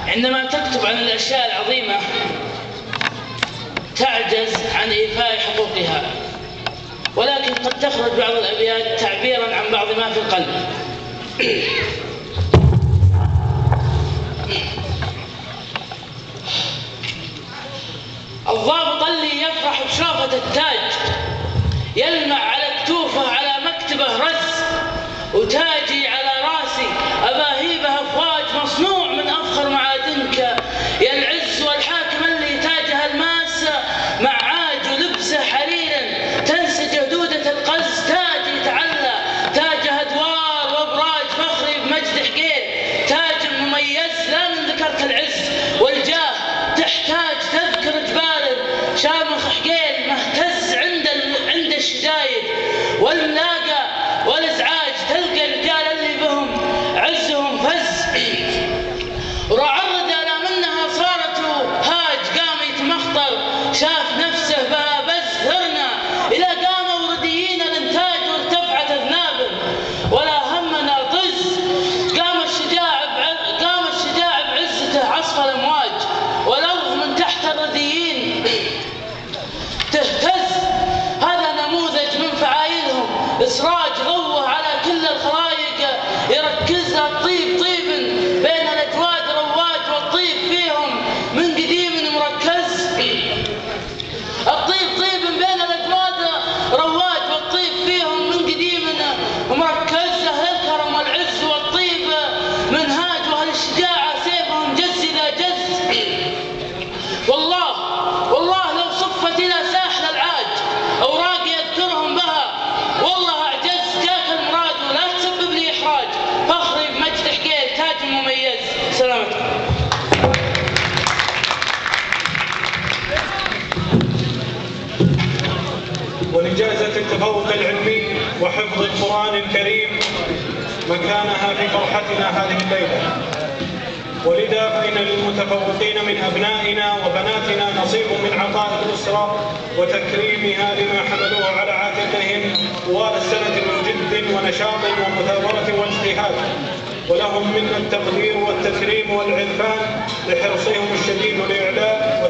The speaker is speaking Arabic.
عندما تكتب عن الأشياء العظيمة تعجز عن إيفاء حقوقها، ولكن قد تخرج بعض الأبيات تعبيرا عن بعض ما في القلب. الضابط اللي يفرح بشرافة التاج يلمع على كتوفه على مكتبه رز، وتاجي على راسي أباهيبه أفواج مصنوع من أفخر معادنك يا العز، والحاكم اللي تاجه الماس مع عاج ولبسه حريرا تنسج هدودة القز، تاج يتعلى تاجه أدوار وأبراج فخري بمجد حقير، تاج مميز لا من ذكرت العز والجاه تحتاج تذكر جبال شامخ حقيل مهتز عند الشدايد والملاقى والازعاج، تلقى الرجال اللي بهم عزهم فز، وراعرد على منها صارت هاج قام يتمخطر شاف نفسه بها بز، ثرنا الى قاموا رديين الانتاج وارتفعت اذنابه ولا همنا طز، قام الشجاع بعزته عصف الامواج والارض من تحت الرديين تهتز، هذا نموذج من فعايلهم إسراج غوه على كل الخلايق يركزها الطيب طيب بين الأجواد رواج، والطيب فيهم من قديم مركز، الطيب طيب بين الأجواد رواج والطيب فيهم من قديم مركز، أهل الكرم والعز والطيب منهاج، وأهل الشجاعة سيفهم جز إذا جز، والله لو صفت إلى ساحل العاج أوراق يذكرهم بها والله أعجز، جاك المراد ولا تسبب لي إحراج، فخري بمجد حقيل تاج مميز. سلامتكم. ولجائزة التفوق العلمي وحفظ القرآن الكريم مكانها في فرحتنا هذه الليلة، ولذا فإن للمتفوقين من أبنائنا وبناتنا نصيب من عطاء الأسرة وتكريمها لما حملوه على عاتقهم طوال السنة من جد ونشاط ومثابرة واجتهاد، ولهم منا التقدير والتكريم والعرفان لحرصهم الشديد لإعلاء